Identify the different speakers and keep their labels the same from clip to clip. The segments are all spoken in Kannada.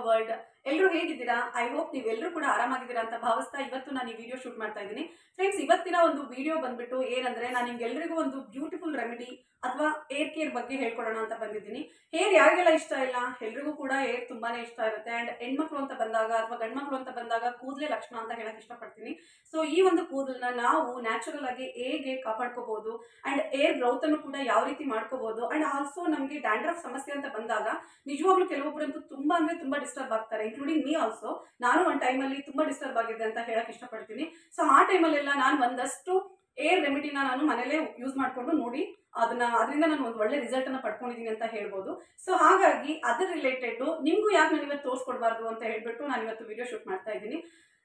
Speaker 1: ವರ್ಲ್ಡ್. ಎಲ್ಲರೂ ಹೇಗಿದ್ದೀರಾ? ಐ ಹೋಪ್ ನೀವೆಲ್ಲರೂ ಕೂಡ ಆರಾಮಾಗಿದ್ದೀರಾ ಅಂತ ಭಾವಿಸ್ತಾ ಇವತ್ತು ನಾನು ಈ ವಿಡಿಯೋ ಶೂಟ್ ಮಾಡ್ತಾ ಇದ್ದೀನಿ. ಫ್ರೆಂಡ್ಸ್, ಇವತ್ತಿನ ಒಂದು ವಿಡಿಯೋ ಬಂದ್ಬಿಟ್ಟು ಏನಂದ್ರೆ, ನಾನು ನಿಮ್ಗೆಲ್ಲರಿಗೂ ಒಂದು ಬ್ಯೂಟಿಫುಲ್ ರೆಮಿಡಿ ಅಥವಾ ಏರ್ ಕೇರ್ ಬಗ್ಗೆ ಹೇಳ್ಕೊಡೋಣ ಅಂತ ಬಂದಿದ್ದೀನಿ. ಹೇರ್ ಯಾರಿಗೆಲ್ಲ ಇಷ್ಟ ಇಲ್ಲ? ಎಲ್ರಿಗೂ ಕೂಡ ಏರ್ ತುಂಬಾನೇ ಇಷ್ಟ ಇರುತ್ತೆ. ಅಂಡ್ ಹೆಣ್ಮಕ್ಳು ಅಂತ ಬಂದಾಗ ಅಥವಾ ಗಂಡ್ಮಕ್ಳು ಅಂತ ಬಂದಾಗ ಕೂದಲೇ ಲಕ್ಷಣ ಅಂತ ಹೇಳಕ್ ಇಷ್ಟಪಡ್ತೀನಿ. ಸೊ ಈ ಒಂದು ಕೂದಲನ್ನ ನಾವು ನ್ಯಾಚುರಲ್ ಆಗಿ ಹೇಗೆ ಕಾಪಾಡ್ಕೋಬಹುದು ಅಂಡ್ ಏರ್ ಗ್ರೌತ್ ಅನ್ನು ಕೂಡ ಯಾವ ರೀತಿ ಮಾಡ್ಕೋಬಹುದು. ಅಂಡ್ ಆಲ್ಸೋ ನಮಗೆ ಡ್ಯಾಂಡ್ರಫ್ ಸಮಸ್ಯೆ ಅಂತ ಬಂದಾಗ ನಿಜವಾಗ್ಲೂ ಕೆಲವೊಬ್ಬರಂತೂ ತುಂಬಾ ಅಂದ್ರೆ ತುಂಬಾ ಡಿಸ್ಟರ್ಬ್ ಆಗ್ತಾರೆ, ಇನ್ಕ್ಲೂಡಿಂಗ್ ಮೀ ಆಲ್ಸೋ. ನಾನು ಒಂದು ಟೈಮಲ್ಲಿ ತುಂಬಾ ಡಿಸ್ಟರ್ಬ್ ಆಗಿದೆ ಅಂತ ಹೇಳಕ್ ಇಷ್ಟಪಡ್ತೀನಿ. ಸೊ ಆ ಟೈಮಲ್ಲೆಲ್ಲ ನಾನು ಒಂದಷ್ಟು ಏರ್ ರೆಮಿಡಿನ ನಾನು ಮನೇಲೆ ಯೂಸ್ ಮಾಡ್ಕೊಂಡು ನೋಡಿ ಅದರಿಂದ ನಾನು ಒಂದು ಒಳ್ಳೆ ರಿಸಲ್ಟ್ ಅನ್ನ ಪಡ್ಕೊಂಡಿದ್ದೀನಿ ಅಂತ ಹೇಳ್ಬೋದು. ಸೊ ಹಾಗಾಗಿ ಅದ್ರ ರಿಲೇಟೆಡ್ ನಿಮ್ಗೂ ಯಾಕೆ ನಾನು ಇವತ್ತು ತೋರಿಸ್ಕೊಡ್ಬಾರ್ದು ಅಂತ ಹೇಳ್ಬಿಟ್ಟು ನಾನು ಇವತ್ತು ವಿಡಿಯೋ ಶೂಟ್ ಮಾಡ್ತಾ ಇದ್ದೀನಿ.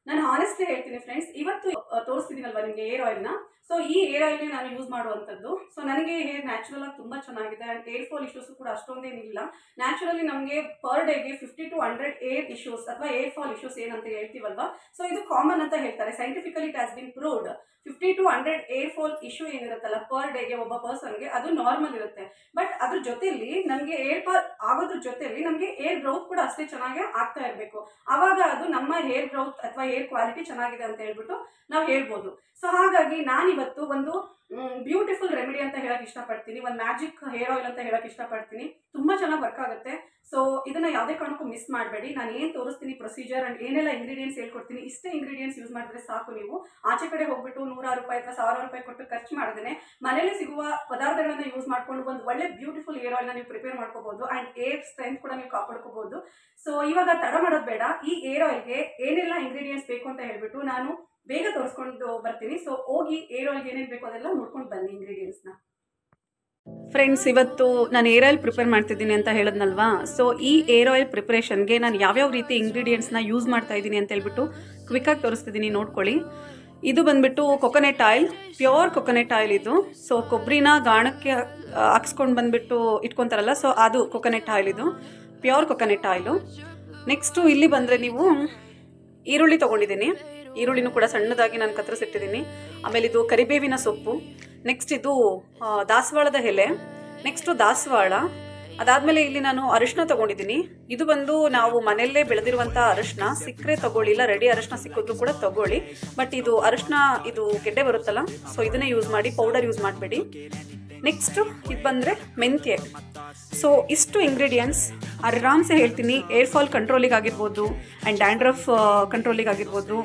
Speaker 1: ನಾನು ಹಾನೆಸ್ಟ್ಲಿ ಹೇಳ್ತೀನಿ ಫ್ರೆಂಡ್ಸ್, ಇವತ್ತು ತೋರಿಸ್ತಿದ್ದೀನಲ್ವಾ ನಿಮಗೆ ಏರ್ ಆಯಿಲ್ನ. ಸೊ ಈ ಏರ್ ಆಯಿಲ್ ನಾನು ಯೂಸ್ ಮಾಡುವಂಥದ್ದು. ಸೊ ನನಗೆ ಹೇರ್ ನ್ಯಾಚುರಲ್ ಆಗಿ ತುಂಬಾ ಚೆನ್ನಾಗಿದೆ ಅಂಡ್ ಏರ್ ಫಾಲ್ ಇಶ್ಯೂಸ್ ಕೂಡ ಅಷ್ಟೊಂದೇನಿಲ್ಲ. ನ್ಯಾಚುರಲಿ ನಮಗೆ ಪರ್ ಡೇಗೆ 50 to 100 ಏರ್ ಇಶ್ಯೂಸ್ ಅಥವಾ ಏರ್ ಫಾಲ್ ಇಶ್ಯೂಸ್ ಏನಂತ ಹೇಳ್ತೀವಲ್ವಾ, ಸೊ ಇದು ಕಾಮನ್ ಅಂತ ಹೇಳ್ತಾರೆ. Scientifically it has been proved. 50 to 100 hair fall issue ಏನಿರುತ್ತಲ್ಲ ಪರ್ ಡೇಗೆ ಒಬ್ಬ ಪರ್ಸನ್ಗೆ, ಅದು ನಾರ್ಮಲ್ ಇರುತ್ತೆ. ಬಟ್ ಅದ್ರ ಜೊತೆಯಲ್ಲಿ ನಮಗೆ ಏರ್ ಫಾಲ್ ಆಗೋದ್ರ ಜೊತೆಯಲ್ಲಿ ನಮಗೆ ಏರ್ ಗ್ರೌತ್ ಕೂಡ ಅಷ್ಟೇ ಚೆನ್ನಾಗಿ ಆಗ್ತಾ ಇರಬೇಕು. ಆವಾಗ ಅದು ನಮ್ಮ ಹೇರ್ ಗ್ರೌತ್ ಅಥವಾ ಏರ್ ಕ್ವಾಲಿಟಿ ಚೆನ್ನಾಗಿದೆ ಅಂತ ಹೇಳ್ಬಿಟ್ಟು ನಾವು ಹೇಳ್ಬೋದು. ಸೊ ಹಾಗಾಗಿ ನಾನಿವತ್ತು ಒಂದು ಬ್ಯೂಟಿಫುಲ್ ರೆಮಿಡಿ ಅಂತ ಹೇಳಕ್ ಇಷ್ಟಪಡ್ತೀನಿ, ಒಂದು ಮ್ಯಾಜಿಕ್ ಹೇರ್ ಆಯಿಲ್ ಅಂತ ಹೇಳಕ್ ಇಷ್ಟಪಡ್ತೀನಿ. ತುಂಬಾ ಚೆನ್ನಾಗಿ ವರ್ಕ್ ಆಗುತ್ತೆ. ಸೊ ಇದನ್ನ ಯಾವುದೇ ಕಾರಣಕ್ಕೂ ಮಿಸ್ ಮಾಡಬೇಡಿ. ನಾನು ಏನು ತೋರಿಸ್ತೀನಿ ಪ್ರೊಸೀಜರ್ ಅಂಡ್ ಏನೆಲ್ಲ ಇಂಗ್ರೀಡಿಯೆಂಟ್ಸ್ ಹೇಳ್ಕೊಡ್ತೀನಿ, ಇಷ್ಟೇ ಇಂಗ್ರೀಡಿಯೆಂಟ್ಸ್ ಯೂಸ್ ಮಾಡಿದ್ರೆ ಸಾಕು. ನೀವು ಆಚೆ ಕಡೆ ಹೋಗ್ಬಿಟ್ಟು 100 ರೂಪಾಯಿ ಅಥವಾ 1000 ರೂಪಾಯಿ ಕೊಟ್ಟು ಖರ್ಚು ಮಾಡದೇನೆ ಮನೇಲಿ ಸಿಗುವ ಪದಾರ್ಥಗಳನ್ನ ಯೂಸ್ ಮಾಡ್ಕೊಂಡು ಒಂದು ಒಳ್ಳೆ ಬ್ಯೂಟಿಫುಲ್ ಹೇರ್ ಆಯಿಲ್ನ ನೀವು ಪ್ರಿಪೇರ್ ಮಾಡ್ಕೋಬಹುದು ಅಂಡ್ ಏರ್ ಸ್ಟ್ರೆಂತ್ ಕೂಡ ನೀವು ಕಾಪಾಡ್ಕೋಬಹುದು. ಸೊ ಇವಾಗ ತಡ ಮಾಡೋದು ಬೇಡ. ಈ ಏರ್ ಆಯಿಲ್ಗೆ ಏನೆಲ್ಲ ಇಂಗ್ರೀಡಿಯೆಂಟ್ಸ್ ಬೇಕು ಅಂತ ಹೇಳ್ಬಿಟ್ಟು ನಾನು ಬೇಗ ತೋರಿಸ್ಕೊಂಡು ಬರ್ತೀನಿ. ಸೊ ಹೋಗಿ ಏರ್ ಆಯಿಲ್ಗೆ ಏನೇನು ಬೇಕು ಅದೆಲ್ಲ ನೋಡ್ಕೊಂಡು ಬನ್ನಿ ಇಂಗ್ರೀಡಿಯೆಂಟ್ಸ್ನ. ಫ್ರೆಂಡ್ಸ್, ಇವತ್ತು ನಾನು ಏರ್ ಆಯಿಲ್ ಪ್ರಿಪೇರ್ ಮಾಡ್ತಿದ್ದೀನಿ ಅಂತ ಹೇಳಿದ್ನಲ್ವಾ. ಸೊ ಈ ಏರ್ ಆಯಿಲ್ ಪ್ರಿಪರೇಷನ್ಗೆ ನಾನು ಯಾವ್ಯಾವ ರೀತಿ ಇಂಗ್ರೀಡಿಯೆಂಟ್ಸ್ನ ಯೂಸ್ ಮಾಡ್ತಾ ಇದ್ದೀನಿ ಅಂತ ಹೇಳ್ಬಿಟ್ಟು ಕ್ವಿಕ್ಕಾಗಿ ತೋರಿಸ್ತಿದ್ದೀನಿ, ನೋಡ್ಕೊಳ್ಳಿ. ಇದು ಬಂದ್ಬಿಟ್ಟು coconut oil, pure coconut oil ಇದು. ಸೊ ಕೊಬ್ಬರಿನ ಗಾಣಕ್ಕೆ ಹಾಕ್ಸ್ಕೊಂಡು ಬಂದ್ಬಿಟ್ಟು ಇಟ್ಕೊತಾರಲ್ಲ, ಸೊ ಅದು ಕೊಕೊನೆಟ್ ಆಯಿಲ್, ಇದು ಪ್ಯೂರ್ ಕೊಕೊನೆಟ್ ಆಯಿಲು. ನೆಕ್ಸ್ಟು ಇಲ್ಲಿ ಬಂದರೆ ನೀವು ಈರುಳ್ಳಿ ತೊಗೊಂಡಿದ್ದೀನಿ. ಈರುಳ್ಳಿನೂ ಕೂಡ ಸಣ್ಣದಾಗಿ ನಾನು ಕತ್ತರಿಸಿಟ್ಟಿದ್ದೀನಿ. ಆಮೇಲೆ ಇದು ಕರಿಬೇವಿನ ಸೊಪ್ಪು, ನೆಕ್ಸ್ಟ್ ಇದು ದಾಸವಾಳದ ಎಲೆ, ನೆಕ್ಸ್ಟು ದಾಸವಾಳ. ಅದಾದಮೇಲೆ ಇಲ್ಲಿ ನಾನು ಅರಿಶಿನ ತೊಗೊಂಡಿದ್ದೀನಿ. ಇದು ಬಂದು ನಾವು ಮನೆಯಲ್ಲೇ ಬೆಳೆದಿರುವಂಥ ಅರಿಶಿನ, ಸಿಕ್ಕರೆ ತಗೊಳ್ಳಿ, ಇಲ್ಲ ರೆಡಿ ಅರಿಶಿನ ಸಿಕ್ಕಿದ್ರು ಕೂಡ ತಗೊಳ್ಳಿ. ಬಟ್ ಇದು ಅರಿಶಿನ ಇದು ಗೆಡ್ಡೆ ಬರುತ್ತಲ್ಲ, ಸೊ ಇದನ್ನೇ ಯೂಸ್ ಮಾಡಿ, ಪೌಡರ್ ಯೂಸ್ ಮಾಡಬೇಡಿ. ನೆಕ್ಸ್ಟು ಇದು ಬಂದರೆ ಮೆಂತ್ಯ. ಸೊ ಇಷ್ಟು ಇಂಗ್ರೀಡಿಯೆಂಟ್ಸ್ ಆರಾಮ್ಸೆ ಹೇಳ್ತೀನಿ, ಏರ್ ಫಾಲ್ ಕಂಟ್ರೋಲಿಗೆ ಆಗಿರ್ಬೋದು ಆ್ಯಂಡ್ ಡ್ಯಾಂಡ್ರಫ್ ಕಂಟ್ರೋಲಿಗೆ ಆಗಿರ್ಬೋದು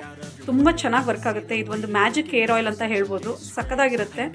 Speaker 1: ತುಂಬ ಚೆನ್ನಾಗಿ ವರ್ಕ್ ಆಗುತ್ತೆ. ಇದು ಒಂದು ಮ್ಯಾಜಿಕ್ ಏರ್ ಆಯಿಲ್ ಅಂತ ಹೇಳ್ಬೋದು, ಸಕ್ಕದಾಗಿರುತ್ತೆ.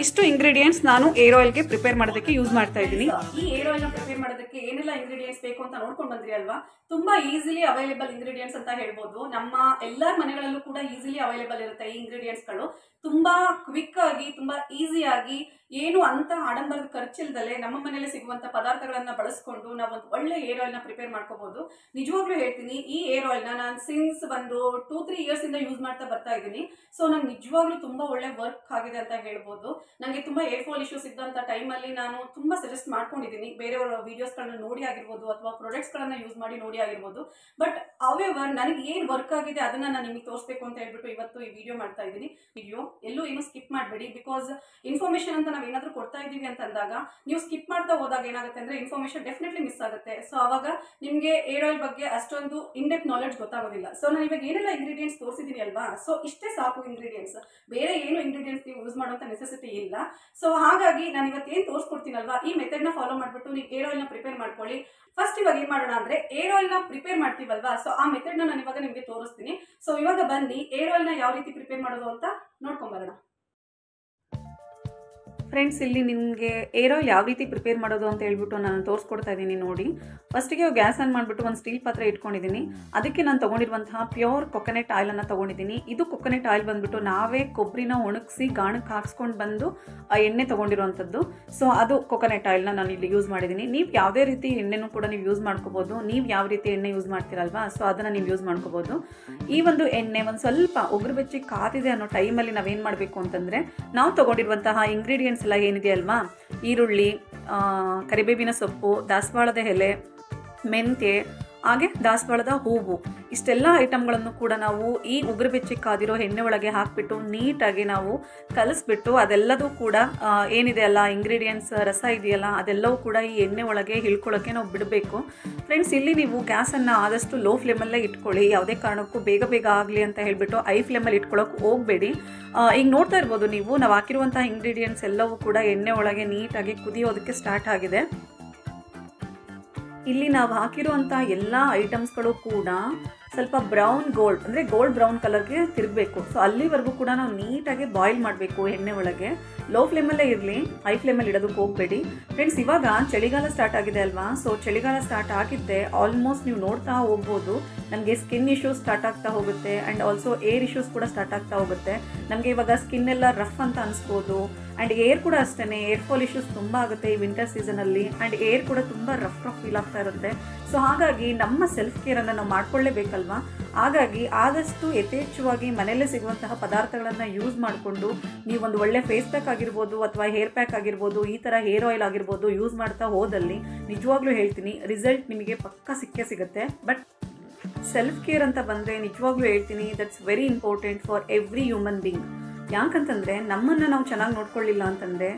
Speaker 1: ಇಷ್ಟು ಇಂಗ್ರೀಡಿಯೆಂಟ್ಸ್ ನಾನು ಏರ್ ಆಯಿಲ್ಗೆ ಪ್ರಿಪೇರ್ ಮಾಡೋದಕ್ಕೆ ಯೂಸ್ ಮಾಡ್ತಾ ಇದ್ದೀನಿ. ಈ ಏರ್ ಆಯಿಲ್ನ ಪ್ರಿಪೇರ್ ಮಾಡೋದಕ್ಕೆ ಏನೆಲ್ಲ ಇಂಗ್ರೀಡಿಯೆಂಟ್ಸ್ ಬೇಕು ಅಂತ ನೋಡ್ಕೊಂಡು ಬಂದ್ರಿ ಅಲ್ವಾ. ತುಂಬಾ ಈಸಿಲಿ ಅವೈಲೇಬಲ್ ಇಂಗ್ರೀಡಿಯೆಂಟ್ಸ್ ಅಂತ ಹೇಳ್ಬೋದು. ನಮ್ಮ ಎಲ್ಲರ ಮನೆಗಳಲ್ಲೂ ಕೂಡ ಈಸಿಲಿ ಅವೈಲೇಬಲ್ ಇರುತ್ತೆ ಈ ಇಂಗ್ರೀಡಿಯೆಂಟ್ಸ್ಗಳು. ತುಂಬಾ ಕ್ವಿಕ್ ಆಗಿ, ತುಂಬಾ ಈಸಿಯಾಗಿ, ಏನು ಅಂತ ಆಡಂಬರದ ಖರ್ಚಿಲ್ದಲೆ ನಮ್ಮ ಮನೇಲಿ ಸಿಗುವಂತ ಪದಾರ್ಥಗಳನ್ನ ಬಳಸ್ಕೊಂಡು ನಾವು ಒಂದು ಒಳ್ಳೆ ಏರ್ ಆಯಿಲ್ನ ಪ್ರಿಪೇರ್ ಮಾಡ್ಕೋಬಹುದು. ನಿಜವಾಗ್ಲೂ ಹೇಳ್ತೀನಿ, ಈ ಏರ್ ಆಯಿಲ್ನ ನಾನು ಸಿನ್ಸ್ ಒಂದು 2-3 ಇಯರ್ಸ್ ಇಂದ ಯೂಸ್ ಮಾಡ್ತಾ ಬರ್ತಾ ಇದ್ದೀನಿ. ಸೊ ನಂಗೆ ನಿಜವಾಗ್ಲೂ ತುಂಬಾ ಒಳ್ಳೆ ವರ್ಕ್ ಆಗಿದೆ ಅಂತ ಹೇಳ್ಬೋದು. ನನಗೆ ತುಂಬಾ ಏರ್ ಫಾಲ್ ಇಶ್ಯೂಸ್ ಇದ್ದಂತ ಟೈಮಲ್ಲಿ ನಾನು ತುಂಬಾ ಸಜೆಸ್ಟ್ ಮಾಡ್ಕೊಂಡಿದ್ದೀನಿ, ಬೇರೆಯವರ ವಿಡಿಯೋಸ್ಗಳನ್ನ ನೋಡಿ ಆಗಿರ್ಬೋದು ಅಥವಾ ಪ್ರಾಡಕ್ಟ್ಸ್ಗಳನ್ನ ಯೂಸ್ ಮಾಡಿ ನೋಡಿ ಆಗಿರ್ಬೋದು. ಬಟ್ ಅವೆವರ್ ನನಗೆ ಏನು ವರ್ಕ್ ಆಗಿದೆ ಅದನ್ನ ನಾನು ನಿಮಗೆ ತೋರಿಸ್ಬೇಕು ಅಂತ ಹೇಳ್ಬಿಟ್ಟು ಇವತ್ತು ಈ ವಿಡಿಯೋ ಮಾಡ್ತಾ ಇದ್ದೀನಿ. ವಿಡಿಯೋ ಎಲ್ಲೂ ಏನು ಸ್ಕಿಪ್ ಮಾಡಬೇಡಿ. ಬಿಕಾಸ್ ಇನ್ಫಾರ್ಮೇಶನ್ ಅಂತ ನಾವು ಏನಾದರೂ ಕೊಡ್ತಾ ಇದ್ದೀವಿ ಅಂತಂದಾಗ ನೀವು ಸ್ಕಿಪ್ ಮಾಡ್ತಾ ಹೋದಾಗ ಏನಾಗುತ್ತೆ ಅಂದ್ರೆ ಇನ್ಫಾರ್ಮೇಶನ್ ಡೆಫಿನೆಟ್ಲಿ ಮಿಸ್ ಆಗುತ್ತೆ. ಸೊ ಅವಾಗ ನಿಮಗೆ ಏರ್ ಆಯಿಲ್ ಬಗ್ಗೆ ಅಷ್ಟೊಂದು ಇನ್ಡೆಪ್ತ್ ನಾಲೆಡ್ಜ್ ಗೊತ್ತಾಗೋದಿಲ್ಲ. ಸೊ ನಾನು ಇವಾಗ ಏನೆಲ್ಲ ಇಂಗ್ರೀಡಿಯೆಂಟ್ಸ್ ತೋರಿಸಿದ್ದೀನಿ ಅಲ್ವಾ, ಸೊ ಇಷ್ಟೇ ಸಾಕು ಇಂಗ್ರೀಡಿಯೆಂಟ್ಸ್. ಬೇರೆ ಏನು ಇಂಗ್ರೀಡಿಯೆಂಟ್ಸ್ ನೀವು ಯೂಸ್ ಮಾಡುವಂತ ನೆಸೆಸಿಟಿ ಇಲ್ಲ. ಸೊ ಹಾಗಾಗಿ ನಾನು ಇವತ್ತು ಏನು ತೋರಿಸ್ಕೊಡ್ತೀನಲ್ವಾ, ಈ ಮೆಥಡ್ನ ಫಾಲೋ ಮಾಡಿಬಿಟ್ಟು ನೀವು ಏರ್ ಆಯಿಲ್ನ ಪ್ರಿಪೇರ್ ಮಾಡ್ಕೊಳ್ಳಿ. ಫಸ್ಟ್ ಇವಾಗ ಏನು ಮಾಡೋಣ ಅಂದ್ರೆ, ಏರ್ ಆಯಿಲ್ನ ಪ್ರಿಪೇರ್ ಮಾಡ್ತೀವಲ್ವಾ, ಸೊ ಆ ಮೆಥಡ್ನ ನಾನು ಇವಾಗ ನಿಮಗೆ ತೋರಿಸ್ತೀನಿ. ಸೊ ಇವಾಗ ಬನ್ನಿ ಏರ್ ಆಯಿಲ್ನ ಯಾವ ರೀತಿ ಪ್ರಿಪೇರ್ ಮಾಡೋದು ಅಂತ ನೋಡ್ಕೊಂಬರೋಣ. ಫ್ರೆಂಡ್ಸ್, ಇಲ್ಲಿ ನಿಮಗೆ ಏರ್ ಆಯಿಲ್ ಯಾವ ರೀತಿ ಪ್ರಿಪೇರ್ ಮಾಡೋದು ಅಂತ ಹೇಳ್ಬಿಟ್ಟು ನಾನು ತೋರಿಸ್ಕೊಡ್ತಾ ಇದ್ದೀನಿ ನೋಡಿ. ಫಸ್ಟಿಗೆ ಗ್ಯಾಸ್ ಆನ್ ಮಾಡಿಬಿಟ್ಟು ಒಂದು ಸ್ಟೀಲ್ ಪಾತ್ರೆ ಇಟ್ಕೊಂಡಿದ್ದೀನಿ. ಅದಕ್ಕೆ ನಾನು ತೊಗೊಂಡಿರುವಂತಹ ಪ್ಯೂರ್ ಕೊಕೊನೆಟ್ ಆಯಿಲನ್ನು ತೊಗೊಂಡಿದ್ದೀನಿ. ಇದು ಕೊಕೊನೆಟ್ ಆಯಿಲ್ ಬಂದುಬಿಟ್ಟು ನಾವೇ ಕೊಬ್ಬರಿನ ಒಣಗಿಸಿ ಗಾಣಕ್ಕೆ ಹಾಕ್ಸ್ಕೊಂಡು ಬಂದು ಆ ಎಣ್ಣೆ ತೊಗೊಂಡಿರುವಂಥದ್ದು. ಸೊ ಅದು ಕೊಕೊನೆಟ್ ಆಯಿಲ್ನ ನಾನು ಇಲ್ಲಿ ಯೂಸ್ ಮಾಡಿದ್ದೀನಿ. ನೀವು ಯಾವುದೇ ರೀತಿ ಎಣ್ಣೆನೂ ಕೂಡ ನೀವು ಯೂಸ್ ಮಾಡ್ಕೋಬೋದು. ನೀವು ಯಾವ ರೀತಿ ಎಣ್ಣೆ ಯೂಸ್ ಮಾಡ್ತೀರಲ್ವಾ, ಸೊ ಅದನ್ನು ನೀವು ಯೂಸ್ ಮಾಡ್ಕೋಬೋದು. ಈ ಒಂದು ಎಣ್ಣೆ ಒಂದು ಸ್ವಲ್ಪ ಉಗುರು ಬೆಚ್ಚಿ ಕಾದಿದೆ ಅನ್ನೋ ಟೈಮಲ್ಲಿ ನಾವೇನು ಮಾಡಬೇಕು ಅಂತಂದರೆ, ನಾವು ತೊಗೊಂಡಿರುವಂತಹ ಇಂಗ್ರೀಡಿಯೆಂಟ್ಸ್ ಎಲ್ಲ ಏನಿದೆ ಅಲ್ವಾ, ಈರುಳ್ಳಿ, ಕರಿಬೇವಿನ ಸೊಪ್ಪು, ದಾಸವಾಳದ ಎಲೆ, ಮೆಂತ್ಯ, ಹಾಗೆ ದಾಸವಾಳದ ಹೂವು, ಇಷ್ಟೆಲ್ಲ ಐಟಮ್ಗಳನ್ನು ಕೂಡ ನಾವು ಈ ಉಗುರು ಬೆಚ್ಚಗೆ ಕಾದಿರೋ ಎಣ್ಣೆ ಒಳಗೆ ಹಾಕಿಬಿಟ್ಟು ನೀಟಾಗಿ ನಾವು ಕಲಿಸ್ಬಿಟ್ಟು ಅದೆಲ್ಲದೂ ಕೂಡ ಏನಿದೆ ಅಲ್ಲ ಇಂಗ್ರೀಡಿಯೆಂಟ್ಸ್ ರಸ ಇದೆಯಲ್ಲ ಅದೆಲ್ಲವೂ ಕೂಡ ಈ ಎಣ್ಣೆ ಒಳಗೆ ಇಳ್ಕೊಳ್ಳೋಕ್ಕೆ ನಾವು ಬಿಡಬೇಕು ಫ್ರೆಂಡ್ಸ್. ಇಲ್ಲಿ ನೀವು ಗ್ಯಾಸನ್ನು ಆದಷ್ಟು ಲೋ ಫ್ಲೇಮಲ್ಲೇ ಇಟ್ಕೊಳ್ಳಿ, ಯಾವುದೇ ಕಾರಣಕ್ಕೂ ಬೇಗ ಬೇಗ ಆಗಲಿ ಅಂತ ಹೇಳಿಬಿಟ್ಟು ಹೈ ಫ್ಲೇಮಲ್ಲಿ ಇಟ್ಕೊಳ್ಳೋಕೆ ಹೋಗಬೇಡಿ. ಈಗ ನೋಡ್ತಾ ಇರ್ಬೋದು ನೀವು, ನಾವು ಹಾಕಿರುವಂಥ ಇಂಗ್ರೀಡಿಯೆಂಟ್ಸ್ ಎಲ್ಲವೂ ಕೂಡ ಎಣ್ಣೆ ಒಳಗೆ ನೀಟಾಗಿ ಕುದಿಯೋದಕ್ಕೆ ಸ್ಟಾರ್ಟ್ ಆಗಿದೆ. ಇಲ್ಲಿ ನಾವು ಹಾಕಿರುವಂಥ ಎಲ್ಲ ಐಟಮ್ಸ್ಗಳು ಕೂಡ ಸ್ವಲ್ಪ ಬ್ರೌನ್ ಗೋಲ್ಡ್ ಅಂದರೆ ಗೋಲ್ಡ್ ಬ್ರೌನ್ ಕಲರ್ಗೆ ತಿರುಗಬೇಕು. ಸೊ ಅಲ್ಲಿವರೆಗೂ ಕೂಡ ನಾವು ನೀಟಾಗಿ ಬಾಯ್ಲ್ ಮಾಡಬೇಕು ಎಣ್ಣೆ ಒಳಗೆ. ಲೋ ಫ್ಲೇಮಲ್ಲೇ ಇರಲಿ, ಹೈ ಫ್ಲೇಮಲ್ಲಿ ಇಡೋದಕ್ಕೆ ಹೋಗಬೇಡಿ ಫ್ರೆಂಡ್ಸ್. ಇವಾಗ ಚಳಿಗಾಲ ಸ್ಟಾರ್ಟ್ ಆಗಿದೆ ಅಲ್ವಾ, ಸೊ ಚಳಿಗಾಲ ಸ್ಟಾರ್ಟ್ ಆಗಿದ್ದೆ ಆಲ್ಮೋಸ್ಟ್ ನೀವು ನೋಡ್ತಾ ಹೋಗ್ಬೋದು ನಮಗೆ ಸ್ಕಿನ್ ಇಶ್ಯೂಸ್ ಸ್ಟಾರ್ಟ್ ಆಗ್ತಾ ಹೋಗುತ್ತೆ ಆ್ಯಂಡ್ ಆಲ್ಸೋ ಏರ್ ಇಶ್ಯೂಸ್ ಕೂಡ ಸ್ಟಾರ್ಟ್ ಆಗ್ತಾ ಹೋಗುತ್ತೆ. ನಮಗೆ ಇವಾಗ ಸ್ಕಿನ್ ಎಲ್ಲ ರಫ್ ಅಂತ ಅನಿಸ್ಬೋದು ಆ್ಯಂಡ್ ಏರ್ ಕೂಡ ಅಷ್ಟೇ, ಏರ್ ಫಾಲ್ ಇಶ್ಯೂಸ್ ತುಂಬ ಆಗುತ್ತೆ ಈ ವಿಂಟರ್ ಸೀಸನಲ್ಲಿ ಆ್ಯಂಡ್ ಏರ್ ಕೂಡ ತುಂಬ ರಫ್ ಫೀಲ್ ಆಗ್ತಾ ಇರುತ್ತೆ. ಸೊ ಹಾಗಾಗಿ ನಮ್ಮ ಸೆಲ್ಫ್ ಕೇರನ್ನು ನಾವು ಮಾಡ್ಕೊಳ್ಳೇಬೇಕಲ್ವಾ. ಹಾಗಾಗಿ ಆದಷ್ಟು ಯಥೇಚ್ಛವಾಗಿ ಮನೆಯಲ್ಲೇ ಸಿಗುವಂತಹ ಪದಾರ್ಥಗಳನ್ನು ಯೂಸ್ ಮಾಡಿಕೊಂಡು ನೀವೊಂದು ಒಳ್ಳೆ ಫೇಸ್ ಪ್ಯಾಕ್ ಆಗಿರ್ಬೋದು ಅಥವಾ ಹೇರ್ ಪ್ಯಾಕ್ ಆಗಿರ್ಬೋದು, ಈ ಥರ ಹೇರ್ ಆಯಿಲ್ ಆಗಿರ್ಬೋದು ಯೂಸ್ ಮಾಡ್ತಾ ಹೋದಲ್ಲಿ ನಿಜವಾಗ್ಲೂ ಹೇಳ್ತೀನಿ ರಿಸಲ್ಟ್ ನಿಮಗೆ ಪಕ್ಕ ಸಿಕ್ಕೇ ಸಿಗುತ್ತೆ. ಬಟ್ ಸೆಲ್ಫ್ ಕೇರ್ ಅಂತ ಬಂದರೆ ನಿಜವಾಗ್ಲೂ ಹೇಳ್ತೀನಿ that's very important for every human being. ಯಾಕಂತಂದರೆ ನಮ್ಮನ್ನು ನಾವು ಚೆನ್ನಾಗಿ ನೋಡ್ಕೊಳ್ಳಿಲ್ಲ ಅಂತಂದರೆ,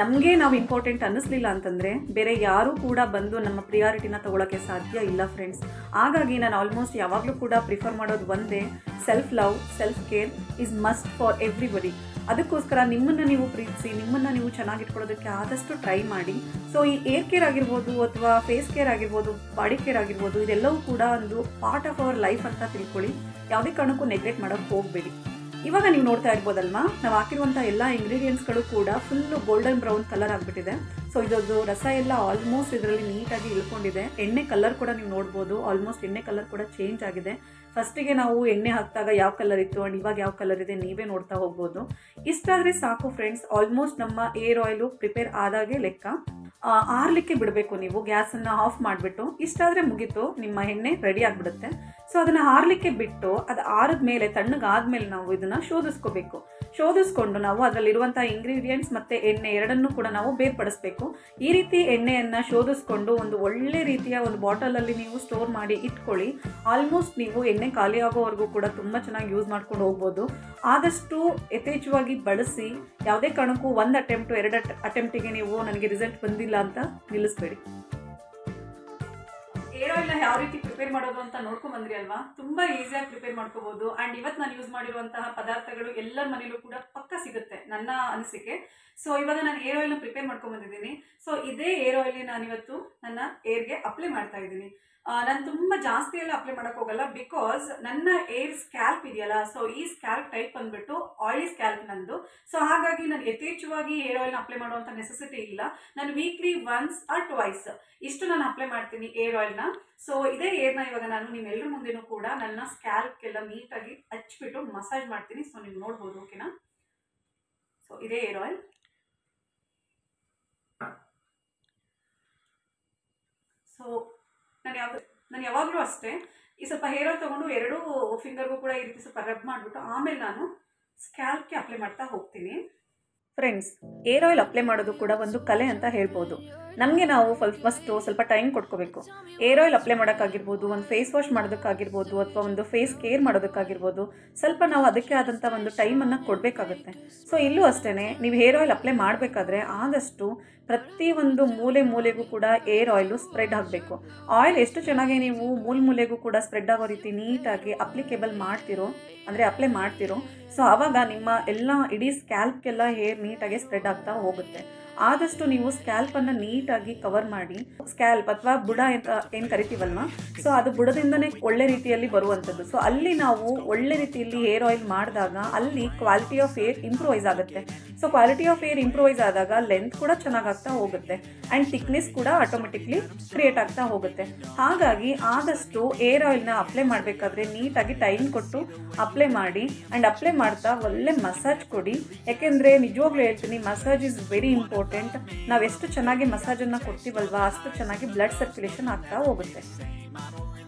Speaker 1: ನಮಗೆ ನಾವು ಇಂಪಾರ್ಟೆಂಟ್ ಅನ್ನಿಸ್ಲಿಲ್ಲ ಅಂತಂದರೆ ಬೇರೆ ಯಾರೂ ಕೂಡ ಬಂದು ನಮ್ಮ ಪ್ರಿಯಾರಿಟಿನ ತೊಗೊಳಕ್ಕೆ ಸಾಧ್ಯ ಇಲ್ಲ ಫ್ರೆಂಡ್ಸ್. ಹಾಗಾಗಿ ನಾನು ಆಲ್ಮೋಸ್ಟ್ ಯಾವಾಗಲೂ ಕೂಡ ಪ್ರಿಫರ್ ಮಾಡೋದು ಒಂದೇ, self love, self care is must for everybody. ಅದಕ್ಕೋಸ್ಕರ ನಿಮ್ಮನ್ನು ನೀವು ಪ್ರೀತಿಸಿ, ನಿಮ್ಮನ್ನು ನೀವು ಚೆನ್ನಾಗಿಟ್ಕೊಳ್ಳೋದಕ್ಕೆ ಆದಷ್ಟು ಟ್ರೈ ಮಾಡಿ. ಸೊ ಈ ಏರ್ ಕೇರ್ ಆಗಿರ್ಬೋದು ಅಥವಾ ಫೇಸ್ ಕೇರ್ ಆಗಿರ್ಬೋದು, ಬಾಡಿ ಕೇರ್ ಆಗಿರ್ಬೋದು, ಇದೆಲ್ಲವೂ ಕೂಡ ಒಂದು ಪಾರ್ಟ್ ಆಫ್ ಅವರ್ ಲೈಫ್ ಅಂತ ತಿಳ್ಕೊಳ್ಳಿ. ಯಾವುದೇ ಕಾರಣಕ್ಕೂ ನೆಗ್ಲೆಕ್ಟ್ ಮಾಡೋಕ್ಕೆ ಹೋಗಬೇಡಿ. ಇವಾಗ ನೀವು ನೋಡ್ತಾ ಇರ್ಬೋದಲ್ವಾ, ನಾವು ಹಾಕಿರುವಂಥ ಎಲ್ಲ ಇಂಗ್ರೀಡಿಯೆಂಟ್ಸ್ಗಳು ಕೂಡ ಫುಲ್ಲು ಗೋಲ್ಡನ್ ಬ್ರೌನ್ ಕಲರ್ ಆಗಿಬಿಟ್ಟಿದೆ. ಸೊ ಇದರದ್ದು ರಸ ಎಲ್ಲ ಆಲ್ಮೋಸ್ಟ್ ಇದರಲ್ಲಿ ನೀಟಾಗಿ ಇಳ್ಕೊಂಡಿದೆ. ಎಣ್ಣೆ ಕಲರ್ ಕೂಡ ನೀವು ನೋಡ್ಬೋದು, ಆಲ್ಮೋಸ್ಟ್ ಎಣ್ಣೆ ಕಲರ್ ಕೂಡ ಚೇಂಜ್ ಆಗಿದೆ. ಫಸ್ಟಿಗೆ ನಾವು ಎಣ್ಣೆ ಹಾಕಿದಾಗ ಯಾವ ಕಲರ್ ಇತ್ತು ಆ್ಯಂಡ್ ಇವಾಗ ಯಾವ ಕಲರ್ ಇದೆ ನೀವೇ ನೋಡ್ತಾ ಹೋಗ್ಬೋದು. ಇಷ್ಟಾದರೆ ಸಾಕು ಫ್ರೆಂಡ್ಸ್, ಆಲ್ಮೋಸ್ಟ್ ನಮ್ಮ ಏರ್ ಆಯಿಲು ಪ್ರಿಪೇರ್ ಆದಾಗೆ ಲೆಕ್ಕ. ಆರಲಿಕ್ಕೆ ಬಿಡಬೇಕು ನೀವು, ಗ್ಯಾಸನ್ನು ಆಫ್ ಮಾಡಿಬಿಟ್ಟು. ಇಷ್ಟಾದರೆ ಮುಗೀತು, ನಿಮ್ಮ ಎಣ್ಣೆ ರೆಡಿ ಆಗಿಬಿಡುತ್ತೆ. ಸೊ ಅದನ್ನು ಆರಲಿಕ್ಕೆ ಬಿಟ್ಟು ಅದು ಆರಿದ ಮೇಲೆ ತಣ್ಣಗಾದ್ಮೇಲೆ ನಾವು ಇದನ್ನು ಶೋಧಿಸ್ಕೋಬೇಕು. ಶೋಧಿಸ್ಕೊಂಡು ನಾವು ಅದರಲ್ಲಿರುವಂಥ ಇಂಗ್ರೀಡಿಯೆಂಟ್ಸ್ ಮತ್ತು ಎಣ್ಣೆ ಎರಡನ್ನೂ ಕೂಡ ನಾವು ಬೇರ್ಪಡಿಸ್ಬೇಕು. ಈ ರೀತಿ ಎಣ್ಣೆಯನ್ನು ಶೋಧಿಸ್ಕೊಂಡು ಒಂದು ಒಳ್ಳೆ ರೀತಿಯ ಒಂದು ಬಾಟಲಲ್ಲಿ ನೀವು ಸ್ಟೋರ್ ಮಾಡಿ ಇಟ್ಕೊಳ್ಳಿ. ಆಲ್ಮೋಸ್ಟ್ ನೀವು ಎಣ್ಣೆ ಖಾಲಿ ಆಗೋವರೆಗೂ ಕೂಡ ತುಂಬ ಚೆನ್ನಾಗಿ ಯೂಸ್ ಮಾಡ್ಕೊಂಡು ಹೋಗ್ಬೋದು. ಆದಷ್ಟು ಯಥೇಚ್ಛವಾಗಿ ಬಳಸಿ. ಯಾವುದೇ ಕಾರಣಕ್ಕೂ ಒಂದು ಅಟೆಂಪ್ಟು 2 ಅಟೆಂಪ್ಟಿಗೆ ನೀವು ನನಗೆ ರಿಸಲ್ಟ್ ಬಂದಿಲ್ಲ ಅಂತ ನಿಲ್ಲಿಸ್ಬೇಡಿ. ಏರ್ ಆಯಿಲ್ನ ಯಾವ ರೀತಿ ಪ್ರಿಪೇರ್ ಮಾಡೋದು ಅಂತ ನೋಡ್ಕೊಂಡ್ ಬಂದ್ರಿ ಅಲ್ವಾ, ತುಂಬಾ ಈಸಿಯಾಗಿ ಪ್ರಿಪೇರ್ ಮಾಡ್ಕೋಬಹುದು. ಅಂಡ್ ಇವತ್ತು ನಾನು ಯೂಸ್ ಮಾಡಿರುವಂತಹ ಪದಾರ್ಥಗಳು ಎಲ್ಲರ ಮನೇಲೂ ಕೂಡ ಪಕ್ಕ ಸಿಗುತ್ತೆ ನನ್ನ ಅನಿಸಿಕೆ. ಸೊ ಇವಾಗ ನಾನು ಏರ್ ಆಯಿಲ್ನ ಪ್ರಿಪೇರ್ ಮಾಡ್ಕೊಂಡ್ ಬಂದಿದ್ದೀನಿ. ಸೊ ಇದೇ ಏರ್ ಆಯಿಲ್ ನಾನು ಇವತ್ತು ನನ್ನ ಏರ್ಗೆ ಅಪ್ಲೈ ಮಾಡ್ತಾ ಇದ್ದೀನಿ. ನಾನು ತುಂಬ ಜಾಸ್ತಿ ಎಲ್ಲ ಅಪ್ಲೈ ಮಾಡೋಕೆ ಹೋಗಲ್ಲ, ಬಿಕಾಸ್ ನನ್ನ ಏರ್ ಸ್ಕ್ಯಾಲ್ಪ್ ಇದೆಯಲ್ಲ, ಸೊ ಈ ಸ್ಕ್ಯಾಲ್ಪ್ ಟೈಪ್ ಬಂದ್ಬಿಟ್ಟು ಆಯಿಲಿ ಸ್ಕ್ಯಾಲ್ಪ್ ನಂದು. ಸೊ ಹಾಗಾಗಿ ನಾನು ಯಥೇಚ್ಛವಾಗಿ ಹೇರ್ ಆಯಿಲ್ನ ಅಪ್ಲೈ ಮಾಡುವಂಥ ನೆಸೆಸಿಟಿ ಇಲ್ಲ. ನಾನು ವೀಕ್ಲಿ ಒನ್ಸ್ ಆರ್ ಟ್ವೈಸ್ ಇಷ್ಟು ನಾನು ಅಪ್ಲೈ ಮಾಡ್ತೀನಿ ಏರ್ ಆಯಿಲ್ನ. ಸೊ ಇದೇ ಏರ್ನ ಇವಾಗ ನಾನು ನಿಮ್ಮೆಲ್ಲರ ಮುಂದೆನೂ ಕೂಡ ನನ್ನ ಸ್ಕ್ಯಾಲ್ಪ್ಗೆಲ್ಲ ನೀಟಾಗಿ ಹಚ್ಬಿಟ್ಟು ಮಸಾಜ್ ಮಾಡ್ತೀನಿ. ಸೊ ನೀವು ನೋಡ್ಬೋದು, ಓಕೆನಾ. ಸೊ ಇದೇ ಏರ್ ಆಯಿಲ್. ಸೊ ನಾನು ಯಾವಾಗಲೂ ಅಷ್ಟೇ ಈ ಸ್ವಲ್ಪ ಹೇರ್ ಆಯಿಲ್ ತೊಗೊಂಡು 2 ಫಿಂಗರ್ಗೂ ಕೂಡ ಈ ರೀತಿ ಸ್ವಲ್ಪ ರಬ್ ಮಾಡಿಬಿಟ್ಟು ಆಮೇಲೆ ನಾನು ಸ್ಕ್ಯಾಲ್ಪ್ಗೆ ಅಪ್ಲೈ ಮಾಡ್ತಾ ಹೋಗ್ತೀನಿ. ಫ್ರೆಂಡ್ಸ್, ಏರ್ ಆಯಿಲ್ ಅಪ್ಲೈ ಮಾಡೋದು ಕೂಡ ಒಂದು ಕಲೆ ಅಂತ ಹೇಳ್ಬೋದು. ನಮಗೆ ನಾವು ಫಸ್ಟು ಸ್ವಲ್ಪ ಟೈಮ್ ಕೊಡ್ಕೋಬೇಕು. ಏರ್ ಆಯಿಲ್ ಅಪ್ಲೈ ಮಾಡೋಕ್ಕಾಗಿರ್ಬೋದು, ಒಂದು ಫೇಸ್ ವಾಶ್ ಮಾಡೋದಕ್ಕಾಗಿರ್ಬೋದು, ಅಥವಾ ಒಂದು ಫೇಸ್ ಕೇರ್ ಮಾಡೋದಕ್ಕಾಗಿರ್ಬೋದು, ಸ್ವಲ್ಪ ನಾವು ಅದಕ್ಕೆ ಆದಂಥ ಒಂದು ಟೈಮನ್ನು ಕೊಡಬೇಕಾಗುತ್ತೆ. ಸೊ ಇಲ್ಲೂ ಅಷ್ಟೇ, ನೀವು ಹೇರ್ ಆಯಿಲ್ ಅಪ್ಲೈ ಮಾಡಬೇಕಾದ್ರೆ ಆದಷ್ಟು ಪ್ರತಿಯೊಂದು ಮೂಲೆಗೂ ಕೂಡ ಏರ್ ಆಯಿಲು ಸ್ಪ್ರೆಡ್ ಆಗಬೇಕು. ಆಯಿಲ್ ಎಷ್ಟು ಚೆನ್ನಾಗಿ ನೀವು ಮೂಲೆಗೂ ಕೂಡ ಸ್ಪ್ರೆಡ್ ಆಗೋ ರೀತಿ ನೀಟಾಗಿ ಅಪ್ಲಿಕೇಬಲ್ ಮಾಡ್ತಿರೋ, ಅಂದರೆ ಅಪ್ಲೈ ಮಾಡ್ತಿರೋ, ಸೊ ಆವಾಗ ನಿಮ್ಮ ಎಲ್ಲ ಇಡೀ ಸ್ಕ್ಯಾಲ್ಪ್ಗೆಲ್ಲ ಹೇರ್ ನೀಟಾಗಿ ಸ್ಪ್ರೆಡ್ ಆಗ್ತಾ ಹೋಗುತ್ತೆ. ಆದಷ್ಟು ನೀವು ಸ್ಕ್ಯಾಲ್ಪನ್ನು ನೀಟಾಗಿ ಕವರ್ ಮಾಡಿ. ಸ್ಕ್ಯಾಲ್ಪ್ ಅಥವಾ ಬುಡ ಅಂತ ಏನು ಕರಿತೀವಲ್ವ, ಸೊ ಅದು ಬುಡದಿಂದನೇ ಒಳ್ಳೆ ರೀತಿಯಲ್ಲಿ ಬರುವಂಥದ್ದು. ಸೊ ಅಲ್ಲಿ ನಾವು ಒಳ್ಳೆ ರೀತಿಯಲ್ಲಿ ಹೇರ್ ಆಯಿಲ್ ಮಾಡಿದಾಗ ಅಲ್ಲಿ ಕ್ವಾಲಿಟಿ ಆಫ್ ಹೇರ್ ಇಂಪ್ರೂವೈಸ್ ಆಗುತ್ತೆ. So quality of hair improvise ಆದಾಗ ಲೆಂತ್ ಕೂಡ ಚೆನ್ನಾಗಾಗ್ತಾ ಹೋಗುತ್ತೆ ಆ್ಯಂಡ್ ಥಿಕ್ನೆಸ್ ಕೂಡ ಆಟೋಮೆಟಿಕ್ಲಿ ಕ್ರಿಯೇಟ್ ಆಗ್ತಾ ಹೋಗುತ್ತೆ. ಹಾಗಾಗಿ ಆದಷ್ಟು ಏರ್ ಆಯಿಲ್ನ ಅಪ್ಲೈ ಮಾಡಬೇಕಾದ್ರೆ ನೀಟಾಗಿ ಟೈಮ್ ಕೊಟ್ಟು ಅಪ್ಲೈ ಮಾಡಿ ಆ್ಯಂಡ್ ಅಪ್ಲೈ ಮಾಡ್ತಾ ಒಳ್ಳೆ ಮಸಾಜ್ ಕೊಡಿ. ಯಾಕೆಂದರೆ ನಿಜವಾಗ್ಲೂ ಹೇಳ್ತೀನಿ, ಮಸಾಜ್ ಇಸ್ ವೆರಿ ಇಂಪಾರ್ಟೆಂಟ್. ನಾವು ಎಷ್ಟು ಚೆನ್ನಾಗಿ ಮಸಾಜನ್ನು ಕೊಡ್ತೀವಲ್ವಾ ಅಷ್ಟು ಚೆನ್ನಾಗಿ ಬ್ಲಡ್ ಸರ್ಕ್ಯುಲೇಷನ್ ಆಗ್ತಾ ಹೋಗುತ್ತೆ.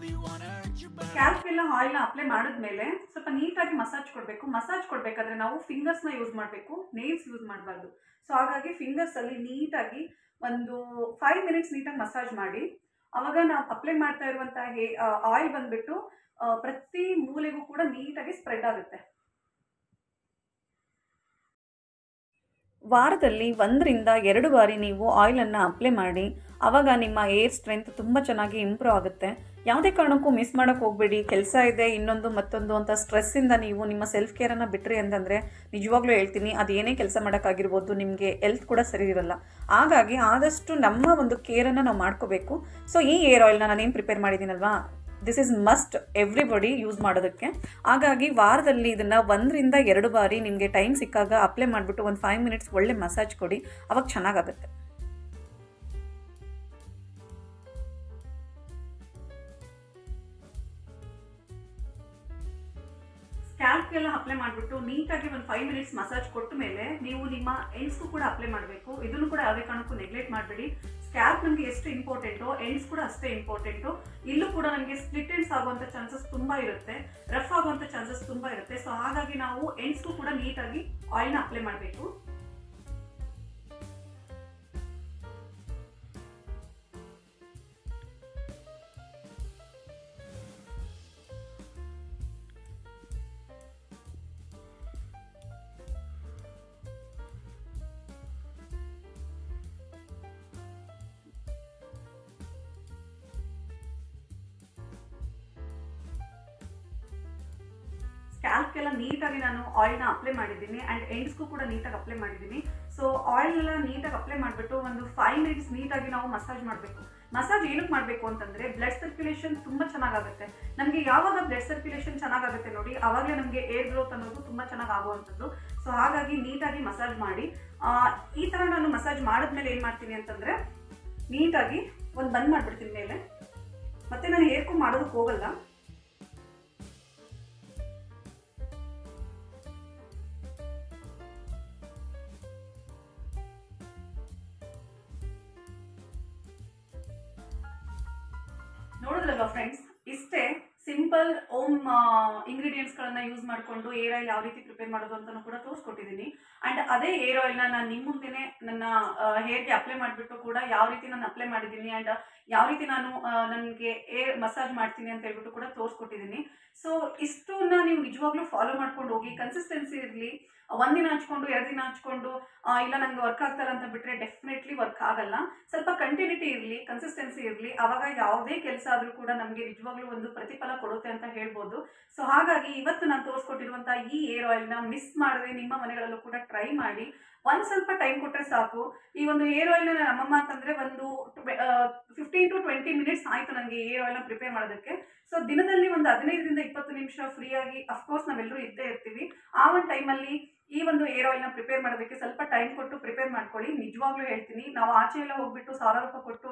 Speaker 1: ಸ್ಕ್ಯಾಲ್ಪ್ಗೆಲ್ಲ ಆಯಿಲ್ನ ಅಪ್ಲೈ ಮಾಡಿದ್ಮೇಲೆ ಸ್ವಲ್ಪ ನೀಟಾಗಿ ಮಸಾಜ್ ಕೊಡಬೇಕು. ಮಸಾಜ್ ಕೊಡಬೇಕಾದ್ರೆ ನಾವು ಫಿಂಗರ್ಸ್ನ ಯೂಸ್ ಮಾಡಬೇಕು, ನೇಲ್ಸ್ ಯೂಸ್ ಮಾಡಬಾರ್ದು. ಸೊ ಹಾಗಾಗಿ ಫಿಂಗರ್ಸಲ್ಲಿ ನೀಟಾಗಿ ಒಂದು 5 ಮಿನಿಟ್ಸ್ ನೀಟಾಗಿ ಮಸಾಜ್ ಮಾಡಿ. ಅವಾಗ ನಾವು ಅಪ್ಲೈ ಮಾಡ್ತಾ ಇರುವಂಥ ಆಯಿಲ್ ಬಂದ್ಬಿಟ್ಟು ಪ್ರತಿ ಮೂಲೆಗೂ ಕೂಡ ನೀಟಾಗಿ ಸ್ಪ್ರೆಡ್ ಆಗುತ್ತೆ. ವಾರದಲ್ಲಿ 1-2 ಬಾರಿ ನೀವು ಆಯಿಲನ್ನು ಅಪ್ಲೈ ಮಾಡಿ. ಆವಾಗ ನಿಮ್ಮ ಏರ್ ಸ್ಟ್ರೆಂತ್ ತುಂಬ ಚೆನ್ನಾಗಿ ಇಂಪ್ರೂವ್ ಆಗುತ್ತೆ. ಯಾವುದೇ ಕಾರಣಕ್ಕೂ ಮಿಸ್ ಮಾಡೋಕ್ಕೆ ಹೋಗಬೇಡಿ. ಕೆಲಸ ಇದೆ, ಇನ್ನೊಂದು ಮತ್ತೊಂದು ಅಂತ ಸ್ಟ್ರೆಸ್ಸಿಂದ ನೀವು ನಿಮ್ಮ ಸೆಲ್ಫ್ ಕೇರನ್ನು ಬಿಟ್ರಿ ಅಂತಂದರೆ ನಿಜವಾಗ್ಲೂ ಹೇಳ್ತೀನಿ, ಅದೇನೇ ಕೆಲಸ ಮಾಡೋಕ್ಕಾಗಿರ್ಬೋದು, ನಿಮಗೆ ಹೆಲ್ತ್ ಕೂಡ ಸರಿ ಇರಲ್ಲ. ಹಾಗಾಗಿ ಆದಷ್ಟು ನಮ್ಮ ಒಂದು ಕೇರನ್ನು ನಾವು ಮಾಡ್ಕೋಬೇಕು. ಸೊ ಈ ಏರ್ ಆಯಿಲ್ನ ನಾನೇನು ಪ್ರಿಪೇರ್ ಮಾಡಿದ್ದೀನಲ್ವಾ, this is must everybody use ಮಾಡೋದಕ್ಕೆ. ಹಾಗಾಗಿ ವಾರದಲ್ಲಿ ಇದನ್ನು 1-2 ಬಾರಿ ನಿಮಗೆ ಟೈಮ್ ಸಿಕ್ಕಾಗ ಅಪ್ಲೈ ಮಾಡಿಬಿಟ್ಟು ಒಂದು 5 ಮಿನಿಟ್ಸ್ ಒಳ್ಳೆ ಮಸಾಜ್ ಕೊಡಿ, ಅವಾಗ ಚೆನ್ನಾಗಾಗುತ್ತೆ. ಸ್ಕ್ಯಾಲ್ಪ್ಗೆಲ್ಲ ಅಪ್ಲೈ ಮಾಡಿಬಿಟ್ಟು ನೀಟಾಗಿ ಒಂದು 5 ಮಿನಿಟ್ಸ್ ಮಸಾಜ್ ಕೊಟ್ಟ ಮೇಲೆ ನೀವು ನಿಮ್ಮ ಎಂಡ್ಸ್ಗೂ ಕೂಡ ಅಪ್ಲೈ ಮಾಡಬೇಕು. ಇದನ್ನು ಕೂಡ ಯಾವುದೇ ಕಾರಣಕ್ಕೂ ನೆಗ್ಲೆಕ್ಟ್ ಮಾಡಬೇಡಿ. ಸ್ಕ್ಯಾಲ್ಪ್ ನಮಗೆ ಎಷ್ಟು ಇಂಪಾರ್ಟೆಂಟು, ಎಂಡ್ಸ್ ಕೂಡ ಅಷ್ಟೇ ಇಂಪಾರ್ಟೆಂಟು. ಇಲ್ಲೂ ಕೂಡ ನಮಗೆ ಸ್ಪ್ಲಿಟ್ ಎಂಡ್ಸ್ ಆಗುವಂಥ ಚಾನ್ಸಸ್ ತುಂಬ ಇರುತ್ತೆ, ರಫ್ ಆಗುವಂಥ ಚಾನ್ಸಸ್ ತುಂಬ ಇರುತ್ತೆ. ಸೊ ಹಾಗಾಗಿ ನಾವು ಎಂಡ್ಸ್ಗೂ ಕೂಡ ನೀಟಾಗಿ ಆಯಿಲ್ನ ಅಪ್ಲೈ ಮಾಡಬೇಕು. ಸ್ಕ್ಯಾಲ್ಪ್ಗೆಲ್ಲ ನೀಟಾಗಿ ನಾನು ಆಯಿಲ್ನ ಅಪ್ಲೈ ಮಾಡಿದ್ದೀನಿ ಆ್ಯಂಡ್ ಎಂಡ್ಸ್ಗೂ ಕೂಡ ನೀಟಾಗಿ ಅಪ್ಲೈ ಮಾಡಿದ್ದೀನಿ. ಸೊ ಆಯಿಲ್ ಎಲ್ಲ ನೀಟಾಗಿ ಅಪ್ಲೈ ಮಾಡಿಬಿಟ್ಟು ಒಂದು 5 ಮಿನಿಟ್ಸ್ ನೀಟಾಗಿ ನಾವು ಮಸಾಜ್ ಮಾಡಬೇಕು. ಮಸಾಜ್ ಏನಕ್ಕೆ ಮಾಡಬೇಕು ಅಂತಂದರೆ ಬ್ಲಡ್ ಸರ್ಕ್ಯುಲೇಷನ್ ತುಂಬ ಚೆನ್ನಾಗಾಗುತ್ತೆ. ನಮಗೆ ಯಾವಾಗ ಬ್ಲಡ್ ಸರ್ಕ್ಯುಲೇಷನ್ ಚೆನ್ನಾಗಾಗುತ್ತೆ ನೋಡಿ, ಆವಾಗಲೇ ನಮಗೆ ಏರ್ ಗ್ರೋತ್ ಅನ್ನೋದು ತುಂಬ ಚೆನ್ನಾಗಿ ಆಗುವಂಥದ್ದು. ಸೊ ಹಾಗಾಗಿ ನೀಟಾಗಿ ಮಸಾಜ್ ಮಾಡಿ. ಈ ಥರ ನಾನು ಮಸಾಜ್ ಮಾಡಿದ್ಮೇಲೆ ಏನು ಮಾಡ್ತೀನಿ ಅಂತಂದರೆ ನೀಟಾಗಿ ಒಂದು ಬಂದ್ ಮಾಡಿಬಿಡ್ತೀನಿ ಮೇಲೆ. ಮತ್ತೆ ನಾನು ಹೇರ್ ಕೂಮ್ ಮಾಡೋದಕ್ಕೆ ಹೋಗಲ್ಲ. ನೋಡಿದ್ರಲ್ವಾ ಫ್ರೆಂಡ್ಸ್, ಇಷ್ಟೇ ಸಿಂಪಲ್ ಓಮ್ ಇಂಗ್ರೀಡಿಯೆಂಟ್ಸ್ಗಳನ್ನು ಯೂಸ್ ಮಾಡಿಕೊಂಡು ಏರ್ ಆಯಿಲ್ ಯಾವ ರೀತಿ ಪ್ರಿಪೇರ್ ಮಾಡೋದು ಅಂತಲೂ ಕೂಡ ತೋರಿಸ್ಕೊಟ್ಟಿದ್ದೀನಿ. ಆ್ಯಂಡ್ ಅದೇ ಏರ್ ಆಯಿಲ್ನ ನಾನು ನಿಮ್ಮ ಮುಂದೆನೇ ನನ್ನ ಹೇರ್ಗೆ ಅಪ್ಲೈ ಮಾಡಿಬಿಟ್ಟು ಕೂಡ ಯಾವ ರೀತಿ ನಾನು ಅಪ್ಲೈ ಮಾಡಿದ್ದೀನಿ ಆ್ಯಂಡ್ ಯಾವ ರೀತಿ ನಾನು ನನಗೆ ಏರ್ ಮಸಾಜ್ ಮಾಡ್ತೀನಿ ಅಂತ ಹೇಳ್ಬಿಟ್ಟು ಕೂಡ ತೋರಿಸ್ಕೊಟ್ಟಿದ್ದೀನಿ. ಸೊ ಇಷ್ಟನ್ನ ನೀವು ನಿಜವಾಗ್ಲೂ ಫಾಲೋ ಮಾಡ್ಕೊಂಡು ಹೋಗಿ. ಕನ್ಸಿಸ್ಟೆನ್ಸಿ ಇರಲಿ. 1 ದಿನ ಹಚ್ಕೊಂಡು 2 ದಿನ ಹಚ್ಕೊಂಡು ಇಲ್ಲ ನಂಗೆ ವರ್ಕ್ ಆಗ್ತಲ್ಲ ಅಂತ ಬಿಟ್ಟರೆ ಡೆಫಿನೆಟ್ಲಿ ವರ್ಕ್ ಆಗಲ್ಲ. ಸ್ವಲ್ಪ ಕಂಟಿನ್ಯೂಟಿ ಇರಲಿ, ಕನ್ಸಿಸ್ಟೆನ್ಸಿ ಇರಲಿ, ಆವಾಗ ಯಾವುದೇ ಕೆಲಸ ಆದರೂ ಕೂಡ ನಮಗೆ ನಿಜವಾಗ್ಲೂ ಒಂದು ಪ್ರತಿಫಲ ಕೊಡುತ್ತೆ ಅಂತ ಹೇಳ್ಬೋದು. ಸೊ ಹಾಗಾಗಿ ಇವತ್ತು ನಾನು ತೋರಿಸ್ಕೊಟ್ಟಿರುವಂಥ ಈ ಏರ್ ಆಯಿಲ್ನ ಮಿಸ್ ಮಾಡದೆ ನಿಮ್ಮ ಮನೆಗಳಲ್ಲೂ ಕೂಡ ಟ್ರೈ ಮಾಡಿ. ಒಂದು ಸ್ವಲ್ಪ ಟೈಮ್ ಕೊಟ್ಟರೆ ಸಾಕು. ಈ ಒಂದು ಏರ್ ಆಯಿಲ್ನ ನಮ್ಮಮ್ಮ ಅಂತಂದರೆ ಒಂದು 15 to 20 ಮಿನಿಟ್ಸ್ ಆಯಿತು ನನಗೆ ಏರ್ ಆಯಿಲ್ನ ಪ್ರಿಪೇರ್ ಮಾಡೋದಕ್ಕೆ. ಸೊ ದಿನದಲ್ಲಿ ಒಂದು 15-20 ನಿಮಿಷ ಫ್ರೀಯಾಗಿ ಅಫ್ಕೋರ್ಸ್ ನಾವೆಲ್ಲರೂ ಇದ್ದೇ ಇರ್ತೀವಿ. ಆ ಒಂದು ಟೈಮಲ್ಲಿ ಈ ಒಂದು ಏರ್ ಆಯಿಲ್ನ ಪ್ರಿಪೇರ್ ಮಾಡೋದಕ್ಕೆ ಸ್ವಲ್ಪ ಟೈಮ್ ಕೊಟ್ಟು ಪ್ರಿಪೇರ್ ಮಾಡ್ಕೊಳ್ಳಿ. ನಿಜವಾಗ್ಲೂ ಹೇಳ್ತೀನಿ, ನಾವು ಆಚೆ ಎಲ್ಲ ಹೋಗ್ಬಿಟ್ಟು 1000 ರೂಪಾಯಿ ಕೊಟ್ಟು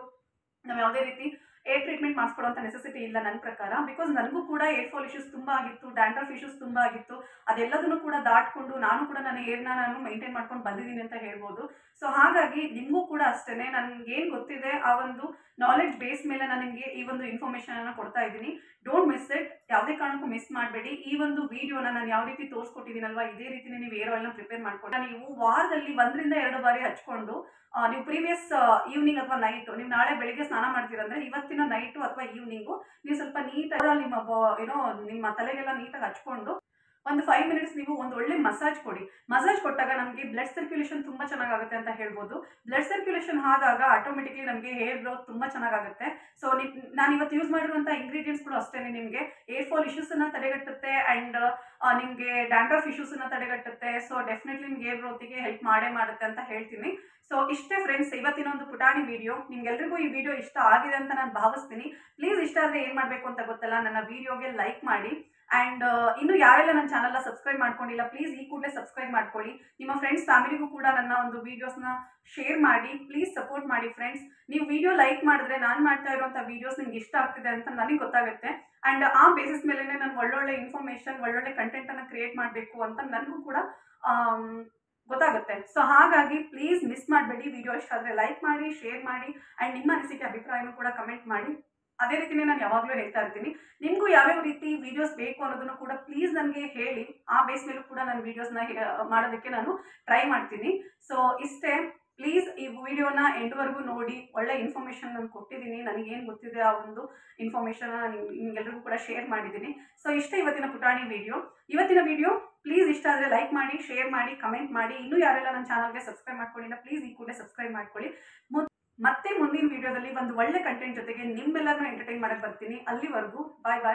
Speaker 1: ನಾವು ಯಾವುದೇ ರೀತಿ ಏರ್ ಟ್ರೀಟ್ಮೆಂಟ್ ಮಾಡಿಸ್ಕೊಳ್ಳೋಂಥ ನೆಸೆಸಿಟಿ ಇಲ್ಲ ನನ್ನ ಪ್ರಕಾರ. ಬಿಕಾಸ್ ನನಗೂ ಕೂಡ ಏರ್ ಫಾಲ್ ಇಶ್ಯೂಸ್ ತುಂಬ ಆಗಿತ್ತು, ಡ್ಯಾಂಡ್ರಫ್ ಇಶ್ಯೂಸ್ ತುಂಬ ಆಗಿತ್ತು. ಅದೆಲ್ಲದನ್ನು ಕೂಡ ದಾಟ್ಕೊಂಡು ನಾನು ಕೂಡ ನನ್ನ ಏರ್ನ ನಾನು ಮೈಂಟೈನ್ ಮಾಡ್ಕೊಂಡು ಬಂದಿದ್ದೀನಿ ಅಂತ ಹೇಳ್ಬೋದು. ಸೊ ಹಾಗಾಗಿ ನಿಮಗೂ ಕೂಡ ಅಷ್ಟೇ, ನನಗೇನು ಗೊತ್ತಿದೆ ಆ ಒಂದು ನಾಲೆಡ್ಜ್ ಬೇಸ್ ಮೇಲೆ ನಾನು ನಿಮಗೆ ಈ ಒಂದು ಇನ್ಫಾರ್ಮೇಷನನ್ನು ಕೊಡ್ತಾ ಇದ್ದೀನಿ. Don't miss it. ಯಾವುದೇ ಕಾರಣಕ್ಕೂ ಮಿಸ್ ಮಾಡಬೇಡಿ. ಈ ಒಂದು ವಿಡಿಯೋನ ನಾನು ಯಾವ ರೀತಿ ತೋರಿಸ್ಕೊಟ್ಟಿದ್ದೀನಲ್ವಾ, ಇದೇ ರೀತಿನೇ ನೀವು ಏರ್ ಆಯಿಲ್ನ ಪ್ರಿಪೇರ್ ಮಾಡ್ಕೊಂಡು ನೀವು ವಾರದಲ್ಲಿ 1-2 ಬಾರಿ ಹಚ್ಕೊಂಡು ನೀವು ಪ್ರೀವಿಯಸ್ ಈವ್ನಿಂಗ್ ಅಥವಾ ನೈಟು, ನೀವು ನಾಳೆ ಬೆಳಿಗ್ಗೆ ಸ್ನಾನ ಮಾಡ್ತೀರಂದ್ರೆ ಇವತ್ತಿನ ನೈಟು ಅಥವಾ ಈವ್ನಿಂಗು ನೀವು ಸ್ವಲ್ಪ ನೀಟಾಗಿ ನಿಮ್ಮ ತಲೆಗೆಲ್ಲ ನೀಟಾಗಿ ಹಚ್ಕೊಂಡು ಒಂದು 5 ಮಿನಿಟ್ಸ್ ನೀವು ಒಂದು ಒಳ್ಳೆ ಮಸಾಜ್ ಕೊಡಿ. ಮಸಾಜ್ ಕೊಟ್ಟಾಗ ನಮಗೆ ಬ್ಲಡ್ ಸರ್ಕ್ಯುಲೇಷನ್ ತುಂಬ ಚೆನ್ನಾಗಾಗುತ್ತೆ ಅಂತ ಹೇಳ್ಬೋದು. ಬ್ಲಡ್ ಸರ್ಕ್ಯುಲೇಷನ್ ಆದಾಗ ಆಟೋಮೆಟಿಕ್ಲಿ ನಮಗೆ ಹೇರ್ ಗ್ರೋತ್ ತುಂಬ ಚೆನ್ನಾಗಾಗುತ್ತೆ. ಸೊ ನಾನು ಇವತ್ತು ಯೂಸ್ ಮಾಡಿರುವಂಥ ಇಂಗ್ರೀಡಿಯೆಂಟ್ಸ್ಗಳು ಅಷ್ಟೇ ನಿಮಗೆ ಏರ್ ಫಾಲ್ ಇಶ್ಯೂಸನ್ನು ತಡೆಗಟ್ಟುತ್ತೆ ಆ್ಯಂಡ್ ನಿಮಗೆ ಡ್ಯಾಂಡ್ರಫ್ ಇಶ್ಯೂಸನ್ನು ತಡೆಗಟ್ಟುತ್ತೆ. ಸೊ ಡೆಫಿನೆಟ್ಲಿ ನಿಮ್ಗೆ ಏರ್ ಗ್ರೋತಿಗೆ ಹೆಲ್ಪ್ ಮಾಡುತ್ತೆ ಅಂತ ಹೇಳ್ತೀನಿ. ಸೊ ಇಷ್ಟೇ ಫ್ರೆಂಡ್ಸ್, ಇವತ್ತಿನ ಒಂದು ಪುಟಾಣಿ ವಿಡಿಯೋ. ನಿಮ್ಗೆಲ್ರಿಗೂ ಈ ವಿಡಿಯೋ ಇಷ್ಟ ಆಗಿದೆ ಅಂತ ನಾನು ಭಾವಿಸ್ತೀನಿ. ಪ್ಲೀಸ್ ಇಷ್ಟ ಆದರೆ ಏನು ಮಾಡಬೇಕು ಅಂತ ಗೊತ್ತಲ್ಲ, ನನ್ನ ವಿಡಿಯೋಗೆ ಲೈಕ್ ಮಾಡಿ. ಆ್ಯಂಡ್ ಇನ್ನು ಯಾರೆಲ್ಲ ನನ್ನ ಚಾನಲ್ನ ಸಬ್ಸ್ಕ್ರೈಬ್ ಮಾಡ್ಕೊಂಡಿಲ್ಲ, ಪ್ಲೀಸ್ ಈ ಕೂಡಲೇ ಸಬ್ಸ್ಕ್ರೈಬ್ ಮಾಡ್ಕೊಳ್ಳಿ. ನಿಮ್ಮ ಫ್ರೆಂಡ್ಸ್ ಫ್ಯಾಮಿಲಿಗೂ ಕೂಡ ನನ್ನ ಒಂದು ವೀಡಿಯೋಸ್ನ ಶೇರ್ ಮಾಡಿ. ಪ್ಲೀಸ್ ಸಪೋರ್ಟ್ ಮಾಡಿ ಫ್ರೆಂಡ್ಸ್. ನೀವು ವಿಡಿಯೋ ಲೈಕ್ ಮಾಡಿದ್ರೆ ನಾನು ಮಾಡ್ತಾ ಇರುವಂಥ ವೀಡಿಯೋಸ್ ನಿಮ್ಗೆ ಇಷ್ಟ ಆಗ್ತಿದೆ ಅಂತ ನನಗೆ ಗೊತ್ತಾಗುತ್ತೆ. ಆ್ಯಂಡ್ ಆ ಬೇಸಿಸ್ ಮೇಲೆ ನಾನು ಒಳ್ಳೊಳ್ಳೆ ಇನ್ಫಾರ್ಮೇಷನ್, ಒಳ್ಳೊಳ್ಳೆ ಕಂಟೆಂಟನ್ನು ಕ್ರಿಯೇಟ್ ಮಾಡಬೇಕು ಅಂತ ನನಗೂ ಕೂಡ ಗೊತ್ತಾಗುತ್ತೆ. ಸೊ ಹಾಗಾಗಿ ಪ್ಲೀಸ್ ಮಿಸ್ ಮಾಡಬೇಡಿ. ವಿಡಿಯೋ ಇಷ್ಟ ಆದರೆ ಲೈಕ್ ಮಾಡಿ, ಶೇರ್ ಮಾಡಿ ಆ್ಯಂಡ್ ನಿಮ್ಮ ಅನಿಸಿಕೆ ಅಭಿಪ್ರಾಯನೂ ಕೂಡ ಕಮೆಂಟ್ ಮಾಡಿ. ಅದೇ ರೀತಿಯೇ ನಾನು ಯಾವಾಗಲೂ ಹೇಳ್ತಾ ಇರ್ತೀನಿ, ನಿಮಗೂ ಯಾವ್ಯಾವ ರೀತಿ ವೀಡಿಯೋಸ್ ಬೇಕು ಅನ್ನೋದನ್ನು ಕೂಡ ಪ್ಲೀಸ್ ನನಗೆ ಹೇಳಿ. ಆ ಬೇಸ್ ಮೇಲೂ ಕೂಡ ನಾನು ವೀಡಿಯೋಸ್ನ ಮಾಡೋದಕ್ಕೆ ನಾನು ಟ್ರೈ ಮಾಡ್ತೀನಿ. ಸೊ ಇಷ್ಟೇ. ಪ್ಲೀಸ್ ಈ ವಿಡಿಯೋನ ಎಂಡ್ವರೆಗೂ ನೋಡಿ. ಒಳ್ಳೆ ಇನ್ಫಾರ್ಮೇಷನ್ ನಾನು ಕೊಟ್ಟಿದ್ದೀನಿ, ನನಗೇನು ಗೊತ್ತಿದೆ ಆ ಒಂದು ಇನ್ಫಾರ್ಮೇಷನ್ ನಿಮ್ಗೆಲ್ರಿಗೂ ಕೂಡ ಶೇರ್ ಮಾಡಿದ್ದೀನಿ. ಸೊ ಇಷ್ಟ ಇವತ್ತಿನ ಪುಟಾಣಿ ವಿಡಿಯೋ. ಪ್ಲೀಸ್ ಇಷ್ಟ ಆದರೆ ಲೈಕ್ ಮಾಡಿ, ಶೇರ್ ಮಾಡಿ, ಕಮೆಂಟ್ ಮಾಡಿ. ಇನ್ನೂ ಯಾರೆಲ್ಲ ನನ್ನ ಚಾನಲ್ಗೆ ಸಬ್ಸ್ಕ್ರೈಬ್ ಮಾಡ್ಕೊಂಡಿಲ್ಲ ಪ್ಲೀಸ್ ಈ ಕೂಡಲೇ ಸಬ್ಸ್ಕ್ರೈಬ್ ಮಾಡ್ಕೊಳ್ಳಿ. ಮತ್ತೆ ಮುಂದಿನ ವಿಡಿಯೋದಲ್ಲಿ ಒಂದು ಒಳ್ಳೆ ಕಂಟೆಂಟ್ ಜೊತೆಗೆ ನಿಮ್ಮೆಲ್ಲರನ್ನೂ ಎಂಟರ್ಟೈನ್ ಮಾಡಕ್ಕೆ ಬರ್ತೀನಿ. ಅಲ್ಲಿವರೆಗೂ ಬಾಯ್ ಬಾಯ್.